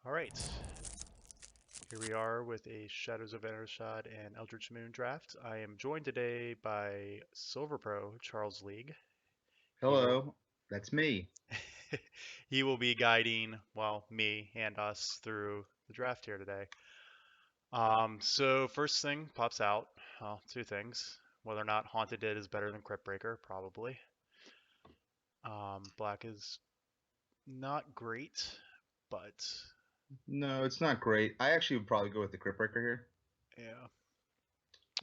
All right, here we are with a Shadows of Enershad and Eldritch Moon draft. I am joined today by Silver Pro Charles League. He will Hello, that's me. he will be guiding, well, me and us through the draft here today. So first thing pops out, well, two things. Whether or not Haunted Dead is better than Crypt Breaker, probably. Black is not great, but No, it's not great. I actually would probably go with the Crypt Breaker here.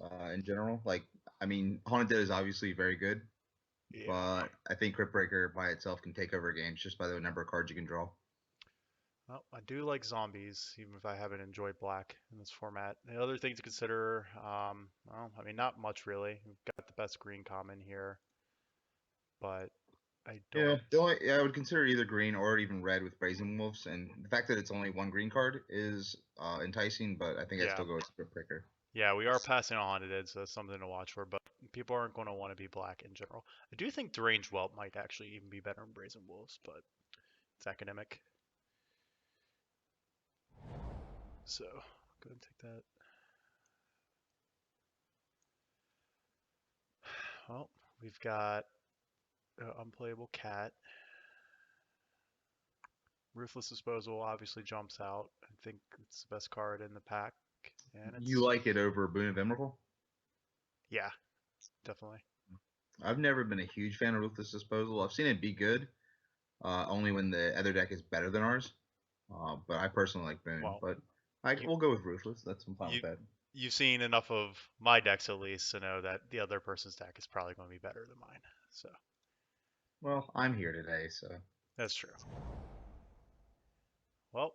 yeah, In general, Haunted Dead is obviously very good, yeah. but I think Crypt Breaker by itself can take over games just by the number of cards you can draw. Well, I do like zombies, even if I haven't enjoyed black in this format. The other thing to consider, well, I mean, not much really. We've got the best green common here, but I don't. Yeah, I would consider either green or even red with Brazen Wolves, and the fact that it's only one green card is enticing, but I think I'd Yeah, still go with Crypt Breaker. yeah, we are passing on Haunted Ed, so that's something to watch for. But people aren't going to want to be black in general. I do think Deranged Whelp might actually even be better than Brazen Wolves, but it's academic. So go ahead and take that. Well, we've got unplayable cat. Ruthless Disposal obviously jumps out. I think it's the best card in the pack, and You it's like it over Boon of Emrakul? yeah, definitely. I've never been a huge fan of Ruthless Disposal. I've seen it be good, only when the other deck is better than ours. But I personally like Boone. Well, But I you we'll go with Ruthless. I'm fine you with that. you've seen enough of my decks at least to know that the other person's deck is probably going to be better than mine. So Well, I'm here today, so that's true. Well,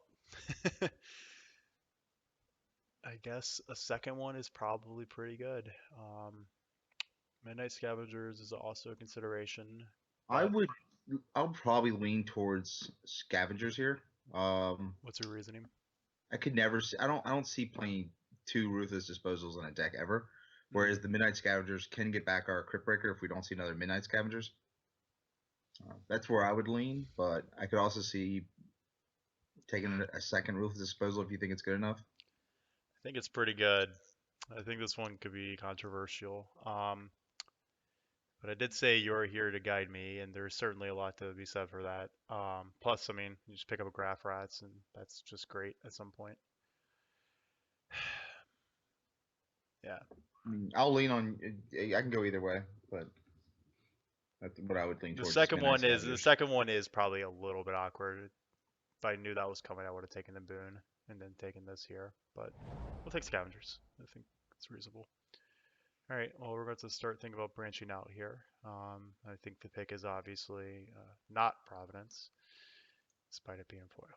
I guess a second one is probably pretty good. Midnight Scavengers is also a consideration, I but would I'll probably lean towards Scavengers here. Um, what's your reasoning? I could never see, I don't see playing two Ruthless Disposals in a deck ever. Hmm. Whereas the Midnight Scavengers can get back our Crypt Breaker if we don't see another Midnight Scavengers. That's where I would lean, but I could also see taking a second Ruthless Disposal if you think it's good enough. I think it's pretty good. I think this one could be controversial. But I did say you're here to guide me, and there's certainly a lot to be said for that. Plus, I mean, you just pick up a Graph Rats, and that's just great at some point. Yeah. I'll lean on. I can go either way, but that's what I would lean The towards is second Midnight one is the Scavengers. second one is probably a little bit awkward. If I knew that was coming, I would have taken the Boon and then taken this here. But we'll take Scavengers. I think it's reasonable. All right. Well, we're going to start thinking about branching out here. I think the pick is obviously not Providence, despite it being foil.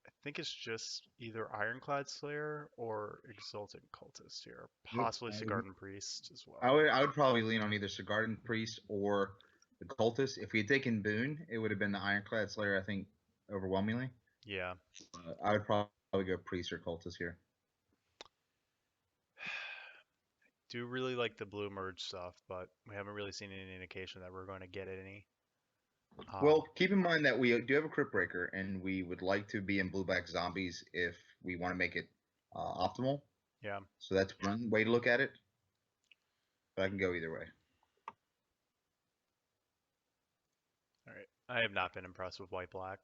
I think it's just either Ironclad Slayer or Exultant Cultist here, Yep. possibly Sigarden Priest as I well. would I would probably lean on either Sigardan Priest or the Cultist. If we had taken Boone, it would have been the Ironclad Slayer. I think overwhelmingly. Yeah, I would probably go Priest or Cultist here. do really like the blue merge stuff, but we haven't really seen any indication that we're going to get any. Well, Um, keep in mind that we do have a Crypt Breaker, and we would like to be in Blueback Zombies if we want to make it optimal. yeah, So that's one way to look at it. But I can go either way. all right. I have not been impressed with white black.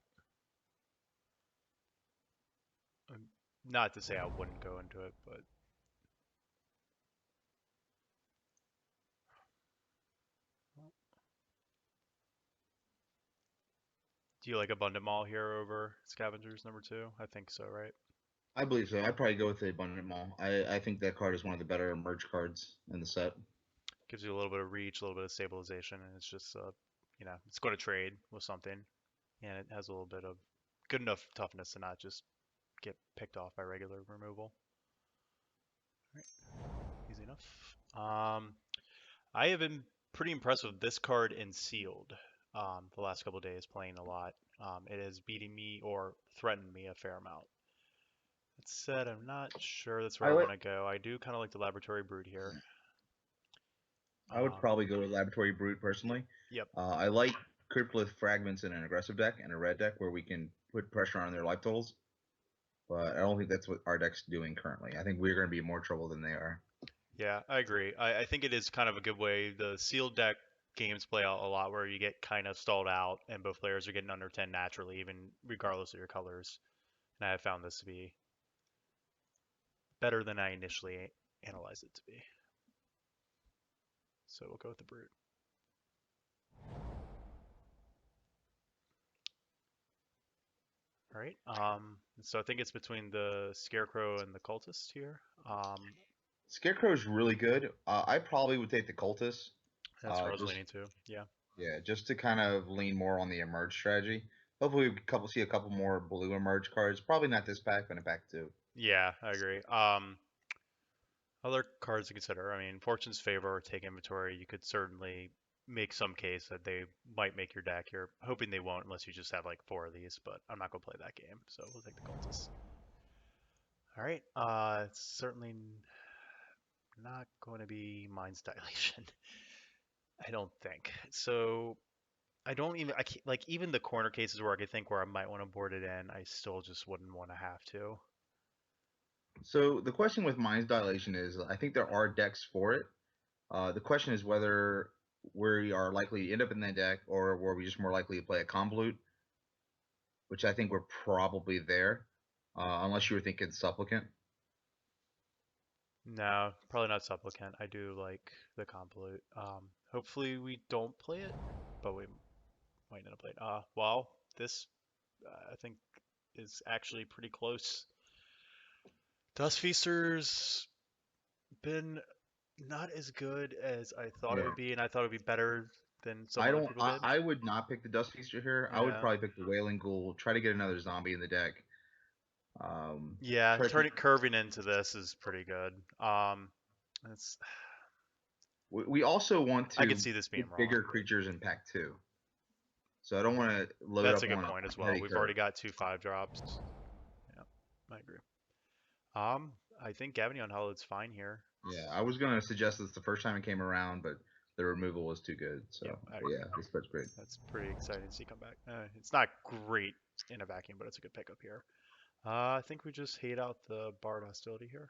Not to say I wouldn't go into it, but do you like Abundant Mall here over Scavengers number two? I think so, right? I believe so. I'd probably go with the Abundant Maul. I think that card is one of the better merge cards in the set. Gives you a little bit of reach, a little bit of stabilization, and it's just, it's going to trade with something, and it has a little bit of good enough toughness to not just get picked off by regular removal. All right, easy enough. I have been pretty impressed with this card in sealed. The last couple of days playing a lot. It has beaten me or threatened me a fair amount. That said, I'm not sure that's where I I would want to go. I do kind of like the Laboratory Brood here. I would Um, probably go with Laboratory Brute personally. yep. I like Cryptolith Fragments in an aggressive deck and a red deck where we can put pressure on their life totals. But I don't think that's what our deck's doing currently. I think we're going to be in more trouble than they are. Yeah, I agree. I think it is kind of a good way. The sealed deck games play out a lot where you get kind of stalled out and both players are getting under 10 naturally, even regardless of your colors. And I have found this to be better than I initially analyzed it to be. So we'll go with the Brute. All right. So I think it's between the Scarecrow and the Cultist here. Scarecrow is really good. I probably would take the Cultist. That's where I was Just leaning to. Yeah. yeah, just to kind of lean more on the emerge strategy. Hopefully, we see a couple more blue emerge cards. Probably not this pack, but in pack 2. Yeah, I agree. Other cards to consider. I mean, Fortune's Favor or Take Inventory. You could certainly make some case that they might make your deck here. Hoping they won't unless you just have like 4 of these, but I'm not going to play that game, so we'll take the Cultist. All right. It's certainly not going to be Mind's Dilation. I don't think. So I don't even, I can't, like, even the corner cases where I could think where I might want to board it in, I still just wouldn't want to have to. So the question with Mind's Dilation is, I think there are decks for it. The question is whether we are likely to end up in that deck, or were we just more likely to play a Convolute, which I think we're probably there, unless you were thinking Supplicant. No, probably not Supplicant. I do like the Convolute. Hopefully we don't play it, but we might end up playing. Well, this I think is actually pretty close. Dust Feaster's been not as good as I thought it Yeah. would be, and I thought it would be better than some I other don't. people did. I would not pick the Dust Feaster here. I would Yeah. probably pick the Wailing Ghoul. Try to get another zombie in the deck. Yeah, Try to. turning curving into this is pretty good. It's We also want I could to see this being get wrong, bigger but creatures in pack 2. So I don't want to load that's up a good on a point as well. heady We've curve. already got 2 5 drops. Yeah, I agree. I think Gavinion Hollow's fine here. Yeah, I was gonna suggest this the first time it came around, but the removal was too good. Yep, So I but agree. yeah, this card's great. That's pretty exciting to see come back. It's not great in a vacuum, but it's a good pickup here. I think we just hate out the Bard hostility here.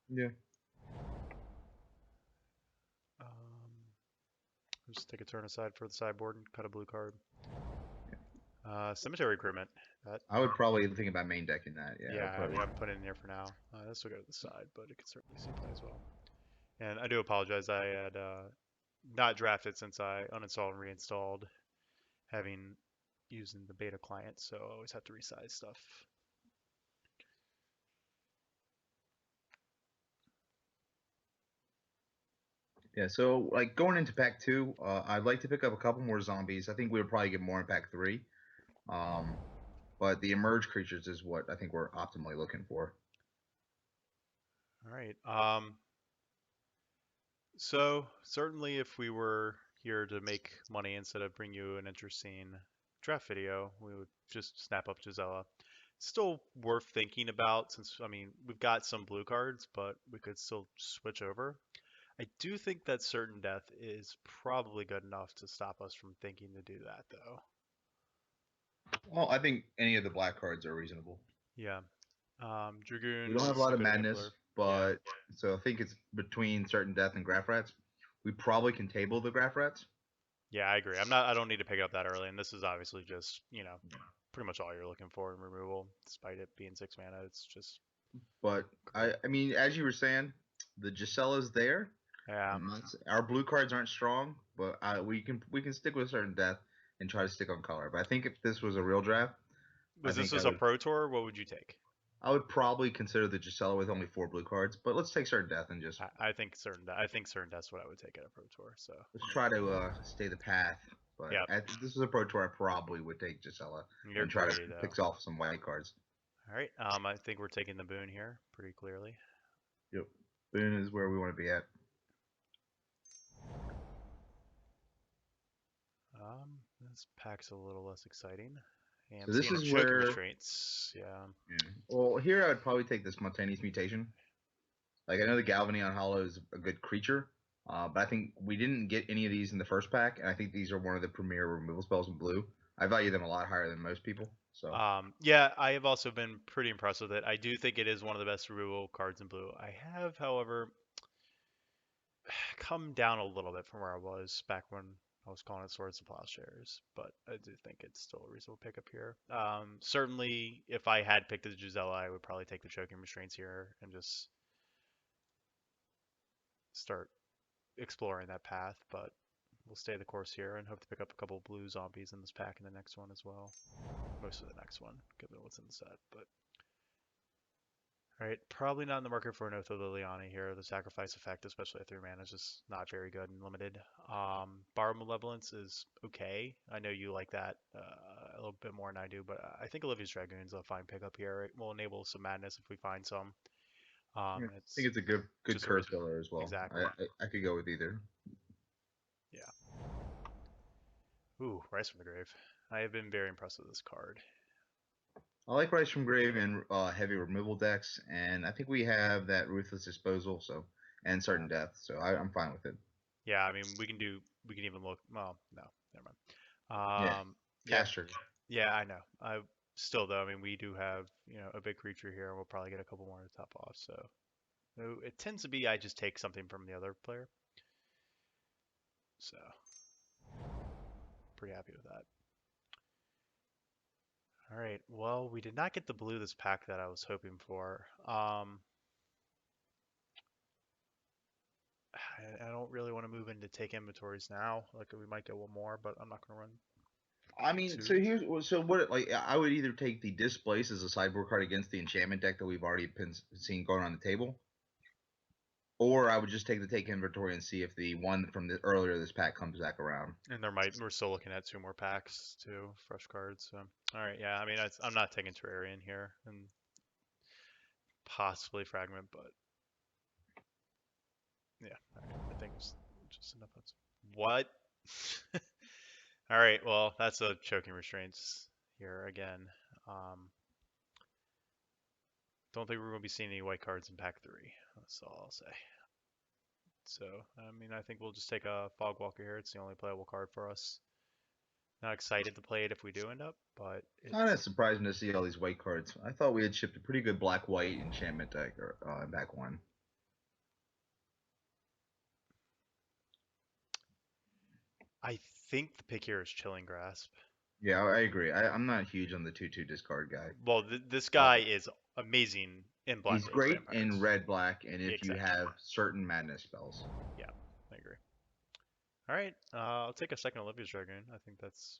Yeah. Um, just take a turn aside for the sideboard and cut a blue card. Cemetery Recruitment. That I would probably think about main decking that. Yeah, I would Yeah, I probably. mean, I'm putting it in here for now. This will go to the side, but it could certainly see play as well. And I do apologize. I had not drafted since I uninstalled and reinstalled, having using the beta client, so I always have to resize stuff. Yeah, so like going into pack 2, I'd like to pick up a couple more zombies. I think we would probably get more in pack 3. Um, but the emerge creatures is what I think we're optimally looking for. All right. So certainly, if we were here to make money instead of bring you an interesting draft video, we would just snap up Gisela. Still worth thinking about since I mean we've got some blue cards, but we could still switch over. I do think that certain death is probably good enough to stop us from thinking to do that, though. Well, I think any of the black cards are reasonable. Yeah. We don't have a Dragoon's lot a of good enabler. madness, Yeah. but so I think it's between certain death and graph rats. We probably can table the graph rats. Yeah, I agree. I don't need to pick it up that early, and this is obviously just, pretty much all you're looking for in removal, despite it being 6 mana. It's just But great. I mean, as you were saying, the Gisela's there. Yeah. Our blue cards aren't strong, but we can stick with certain death and try to stick on color. But I think if this was a real draft, I Was this think was a pro tour? What would you take? I would probably consider the Gisela with only 4 blue cards. But let's take certain death and just I think certain that's what I would take at a pro tour. So let's try to stay the path. But yeah, if this is a pro tour, I probably would take Gisela you're and try to greedy though. fix off some white cards. All right. I think we're taking the boon here pretty clearly. Yep. Boone is where we want to be at. This pack's a little less exciting. And So I'm this seeing is choking where, restraints. Yeah. yeah. Well, here I would probably take the spontaneous mutation. Like I know the Galvanion Hollow is a good creature, But I think we didn't get any of these in the first pack, and I think these are one of the premier removal spells in blue. I value them a lot higher than most people. So Yeah, I have also been pretty impressed with it. I do think it is one of the best removal cards in blue. I have, however, come down a little bit from where I was back when I was calling it Swords and Plowshares, but I do think it's still a reasonable pickup here. Certainly, if I had picked the Gisela, I would probably take the Choking Restraints here and just start exploring that path, but we'll stay the course here and hope to pick up a couple blue zombies in this pack in the next one as well. Most of the next one, given what's in the set, but all right, probably not in the market for an Oath of Liliana here. The sacrifice effect, especially at 3 mana, is just not very good and limited. Borrow Malevolence is okay. I know you like that a little bit more than I do, but I think Olivia's Dragoon's a fine pickup here. It will enable some madness if we find some. yeah, I think It's it's a good just a really curse filler as well. exactly, I could go with either. yeah. Ooh, Rise from the Grave. I have been very impressed with this card. I like Rise from Grave and heavy removal decks, and I think we have that Ruthless Disposal, so and Yeah, Certain Death, so I'm fine with it. yeah. I mean, we can even look. Well, no, never Yeah, mind. Yeah, Caster. yeah, I know. I still though, I mean, we do have, a big creature here, and we'll probably get a couple more to top off. So it tends to be I just take something from the other player. So pretty happy with that. All right. Well, we did not get the blue this pack that I was hoping for. I don't really want to move into take inventories now. Like we might get one more, but I'm not going to run I mean, so two. here's so what like I would either take the Displace as a sideboard card against the enchantment deck that we've already been seeing going on the table, or I would just take the take inventory and see if the one from the earlier this pack comes back around. And we're still looking at 2 more packs too, fresh cards. So all right, yeah. I mean, I'm not taking Terrarian here, and possibly Fragment, but yeah, I think it's just enough. What? All right, well, that's a choking restraints here again. Um, don't think we're going to be seeing any white cards in pack 3. That's all I'll say. So, I mean, I think we'll just take a Fogwalker here. It's the only playable card for us. Not excited to play it if we do end up, but Kind of it's. surprising to see all these white cards. I thought we had shipped a pretty good black-white enchantment deck in back one. I think the pick here is Chilling Grasp. Yeah, I agree. I'm not huge on the 2/2 discard guy. Well, this Uh, guy is amazing in Black he's Rose great in Vampires. red-black, and if you Exactly. have certain madness spells. Yeah, I agree. All right, I'll take a second Olivia's Dragoon. I think that's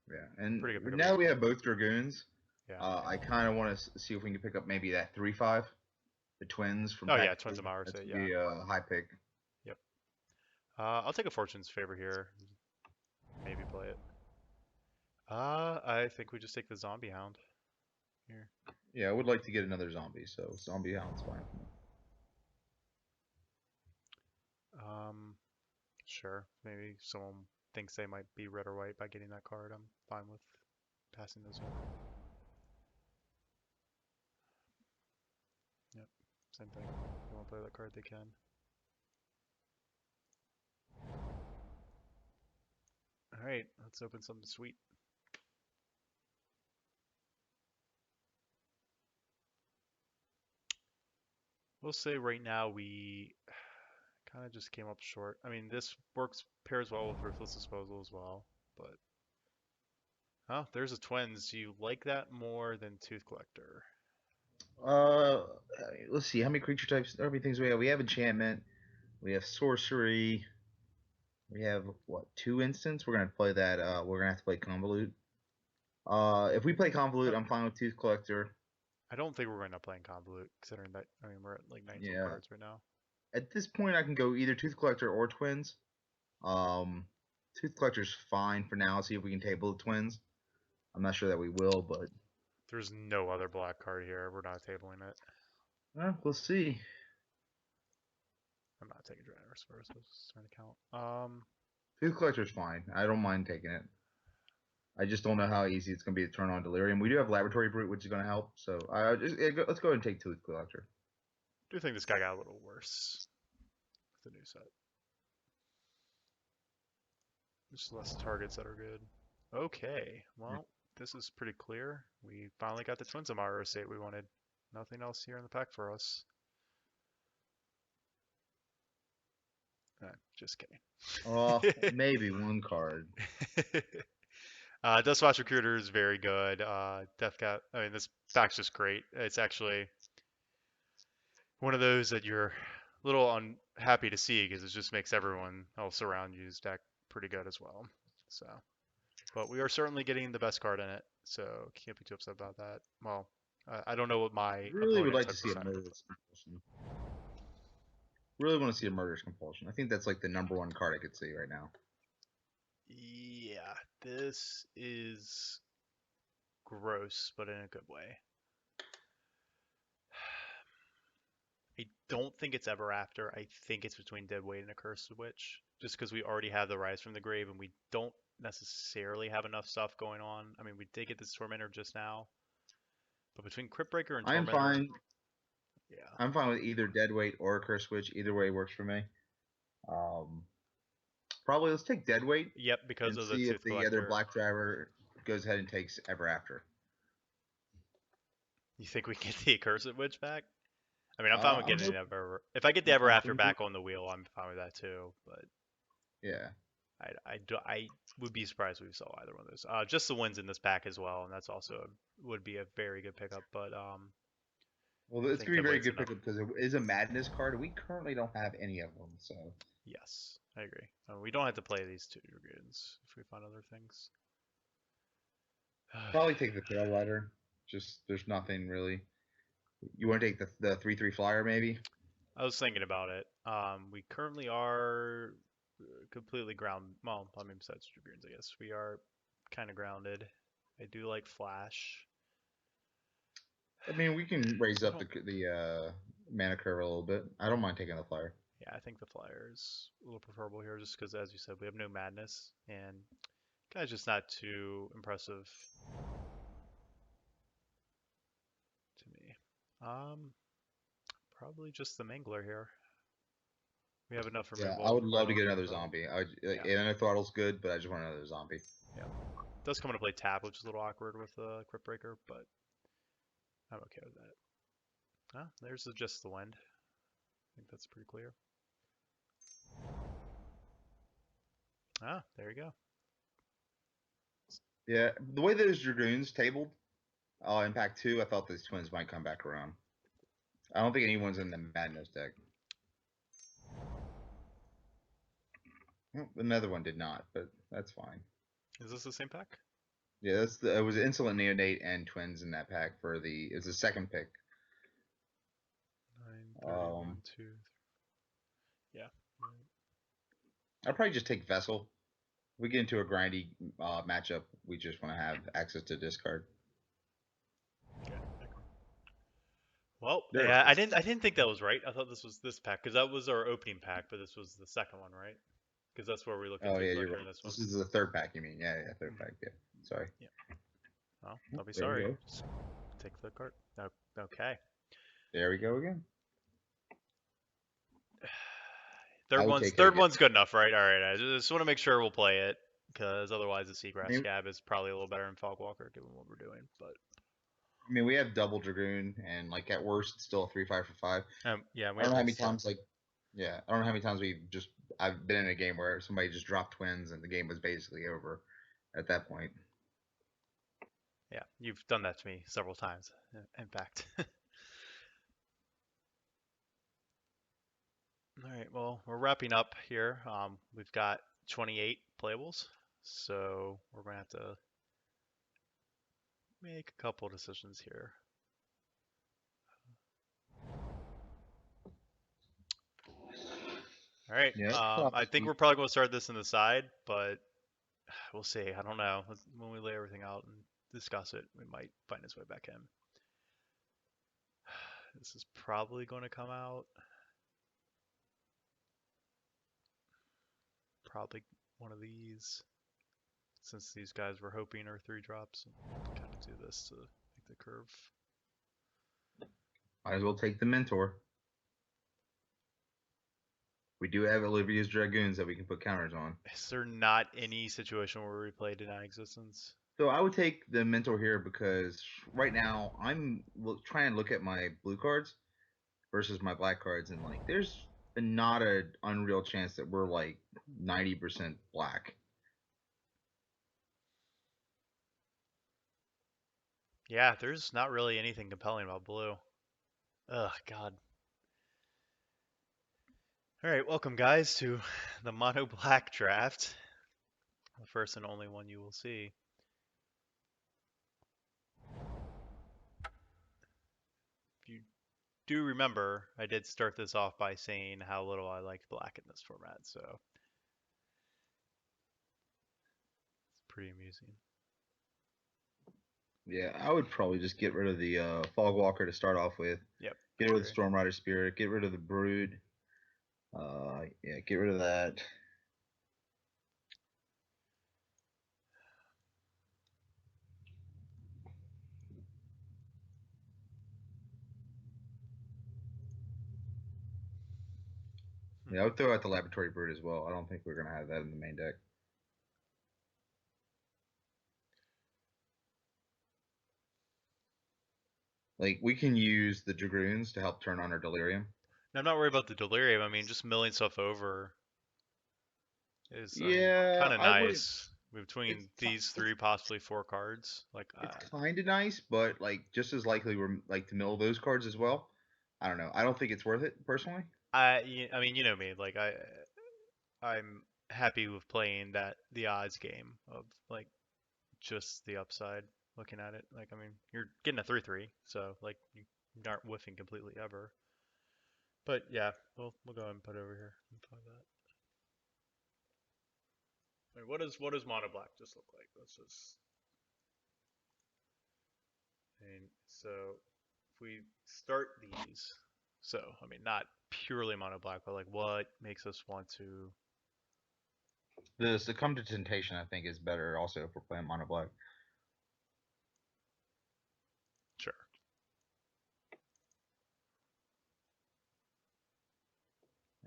Yeah, a and pretty good pickup now here. we have both dragoons. Yeah. I kind of want to see if we can pick up maybe that 3/5, the twins from Oh yeah, pack Twins 3. of Mars. That's gonna Yeah. be a high pick. Yep. I'll take a Fortune's Favor here. Maybe play it. I think we just take the Zombie Hound here. Yeah, I would like to get another zombie, so zombie hound's fine for me. Um, sure. Maybe someone thinks they might be red or white by getting that card. I'm fine with passing those over. Yep. Same thing. If they want to play that card, they can. All right, let's open something sweet. We'll say right now we kind of just came up short. I mean, this pairs well with Ruthless Disposal as well, but oh, there's a Twins. Do you like that more than Tooth Collector? Uh, let's see how many creature types. How many things we have? We have enchantment. We have sorcery. We have what 2 instants? We're gonna play that. We're gonna have to play convolute. If we play convolute, Uh, I'm fine with tooth collector. I don't think we're going to play in Convolute, considering that, I mean, we're at like 19 Yeah. cards right now. At this point, I can go either tooth collector or twins. Um, tooth collector's fine for now. See if we can table the twins. I'm not sure that we will, but There's no other black card here. We're not tabling it. we'll see. I'm not taking Draenor first. I was just trying to count. Tooth collector's fine. I don't mind taking it. I just don't know how easy it's going to be to turn on delirium. We do have laboratory brute, which is going to help. So let's go ahead and take tooth collector. I do think this guy got a little worse with the new set. Just less targets that are good. Okay, well, this is pretty clear. We finally got the Twins Amara estate we wanted. Nothing else here in the pack for us. Just kidding. Oh, maybe one card. Dustwatch Recruiter is very good. Death Cap, I mean, this pack's just great. It's actually one of those that you're a little unhappy to see because it just makes everyone else around you's deck pretty good as well. So, but we are certainly getting the best card in it, so can't be too upset about that. Well, I don't know what my Really would opponents like to have see a decided. murderous compulsion. Really want to see a murderous compulsion. I think that's like the #1 card I could see right now. Yeah, this is gross, but in a good way. I don't think it's ever after. I think it's between Deadweight and a Cursed Witch, just because we already have the Rise from the Grave and we don't necessarily have enough stuff going on. I mean, we did get this Tormentor just now, but between Cryptbreaker and I'm Tormentor, fine. yeah, I'm fine with either Deadweight or a Curse Witch. Either way works for me. Um, Probably let's take Deadweight yep, because and of the see if Tooth the other Collector. Black Driver goes ahead and takes Ever After. You think we get the Accursed Witch back? I mean, I'm fine with I'm getting it ever. If I get the I'm Ever After hoping to. back on the wheel, I'm fine with that too. But Yeah. I would be surprised if we saw either one of those. Just the wins in this pack as well, and that's also would be a very good pickup. But Well, I it's think gonna be a very Deadweight's good enough. pickup because it is a Madness card. We currently don't have any of them, so Yes, I agree. We don't have to play these two dragoons if we find other things. probably take the Trail Rider. Just there's nothing really. You want to take the 3/3 flyer maybe? I was thinking about it. We currently are completely ground. Well, I mean, besides dragoons, I guess we are kind of grounded. I do like Flash. I mean, we can raise I up don't. the mana curve a little bit. I don't mind taking the flyer. Yeah, I think the flyer is a little preferable here, just because, as you said, we have no madness, and guy's just not too impressive to me. Um, Probably just the Mangler here. We have enough Yeah, I removal would for love to another get another removal. zombie. Yeah, And Throttle's good, but I just want another zombie. yeah. Does come into play tap, which is a little awkward with Crypt Breaker, but I'm okay with that. Ah, there's just the wind. I think that's pretty clear. Ah, there you go. Yeah, the way those Dragoons tabled in Pack 2, I thought these twins might come back around. I don't think anyone's in the Madness deck. Well, another one did not, but that's fine. Is this the same pack? Yeah, it was Insolent Neonate and Twins in that pack for the. It's the second pick. 9, 30, 1, Um, 2. Yeah. Right. I'd probably just take Vessel. If we get into a grindy matchup, we just want to have access to discard. Okay. I agree. Well, There it yeah, is. I didn't think that was right. I thought this was this pack because that was our opening pack, but this was the second one, right? Because that's where we looked at Oh Tooth yeah, you're Collector in right. this one. This is the third pack. You mean? Yeah, third Hmm. pack. Yeah. Sorry. Yeah. Well, Oh, don't be there we sorry. go. Just take the card. No, okay. There we go again. I Third would one's take it third again. one's good enough, right? All right. I just want to make sure we'll play it because otherwise the I Seagrass mean, Scab is probably a little better than Fogwalker given what we're doing. But we have double Dragoon, and like at worst, it's still a 3/5 for 5. yeah, we I don't have know how nice many stuff. times like, yeah, I don't know how many times I've been in a game where somebody just dropped twins and the game was basically over at that point. Yeah, you've done that to me several times, in fact. All right, well, we're wrapping up here. We've got 28 playables, so we're going to have to make a couple decisions here. All right, Yeah. I think we're probably going to start this in the side, but we'll see. I don't know. When we lay everything out and discuss it, we might find his way back in. This is probably going to come out. Probably one of these, since these guys were hoping are 3 drops. Kind of do this to make the curve. Might as well take the mentor. We do have Olivia's Dragoons that we can put counters on. Is there not any situation where we play Deny Existence? So I would take the mentor here because right now I'm trying to look at my blue cards versus my black cards, and like there's not an unreal chance that we're like 90% black. Yeah, there's not really anything compelling about blue. Ugh, God. All right, welcome guys to the mono black draft. The first and only one you will see. If you do remember, I did start this off by saying how little I liked black in this format, so it's pretty amusing. Yeah, I would probably just get rid of the Fogwalker to start off with. Yep. Get rid of the Stormrider Spirit. Get rid of the Brood. Yeah, get rid of that. Yeah, I would throw out the Laboratory Brood as well. I don't think we're gonna have that in the main deck. Like we can use the Dragoons to help turn on our Delirium. Now, I'm not worried about the delirium. I mean, just milling stuff over is, I mean, Yeah, kind of I wouldn't. nice. It's Between ki- these three, possibly four cards. Like, it's kind of nice, but like just as likely we're like to mill those cards as well. I don't know. I don't think it's worth it personally. I mean, you know me. Like, I'm happy with playing the odds game of like just the upside. Looking at it, like, I mean, you're getting a 3/3, so like you aren't whiffing completely ever. But yeah, we'll go ahead and put it over here and play that. I mean, what does mono black just look like? Let's just. And so if we start these, so I mean, not purely mono black, but like what makes us want to? The Succumb to Temptation, I think, is better also if we're playing mono black. Sure.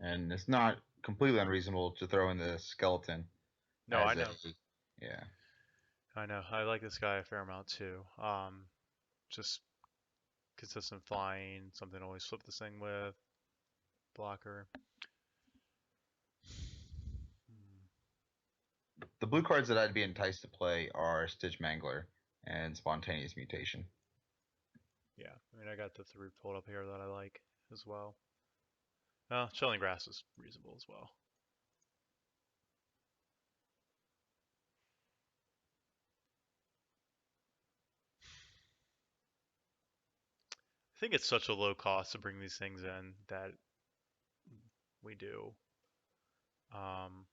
And it's not completely unreasonable to throw in the Skeleton No, I as a know. yeah. I know. I like this guy a fair amount too. Just consistent flying, something to always flip this thing with, blocker. Hmm. The blue cards that I'd be enticed to play are Stitch Mangler and Spontaneous Mutation. Yeah, I mean, I got the three pulled up here that I like as well. Chilling Grass is reasonable as well. I think it's such a low cost to bring these things in that we do. Um,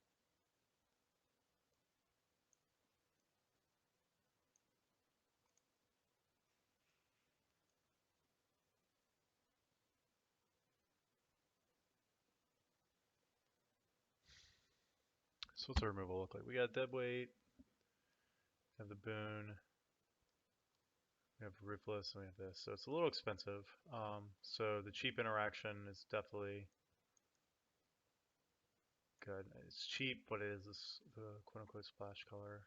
so what's the removal look like? We got Deadweight, we have the Boon, we have Ruthless, and we have this. So it's a little expensive. So the cheap interaction is definitely good. It's cheap, but it is the quote-unquote splash color.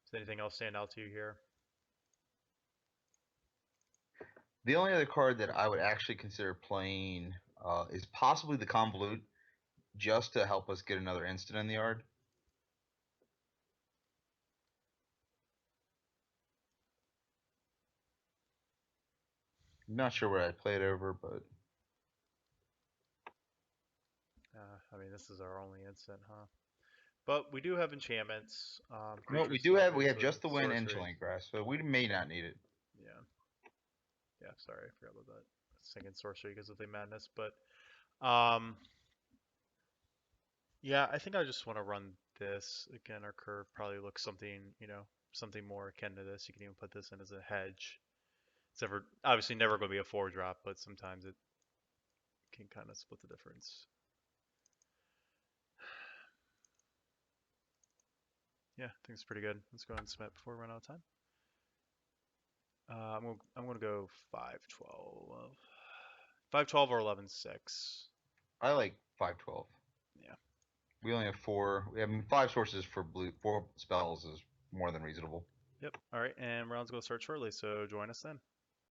Does anything else stand out to you here? The only other card that I would actually consider playing is possibly the Convolute, just to help us get another instant in the yard. I'm not sure where I'd play it over, but I mean, this is our only instant, huh? But we do have enchantments. no, we Creatures do tap have into just the win and sorcery. Chilling Grass, so we may not need it. Yeah, yeah. Sorry, I forgot about that. I was thinking sorcery because of the madness, but um, yeah, I think I just want to run this again. Our curve probably looks something, something more akin to this. You can even put this in as a hedge. It's obviously never going to be a four drop, but sometimes it can kind of split the difference. Yeah, I think it's pretty good. Let's go ahead and submit before we run out of time. I'm gonna go 5-12. 5-12 or 11-6. I like 5-12. Yeah. We only have 4. We have 5 sources for blue. 4 spells is more than reasonable. Yep. All right, and round's gonna start shortly, so join us then.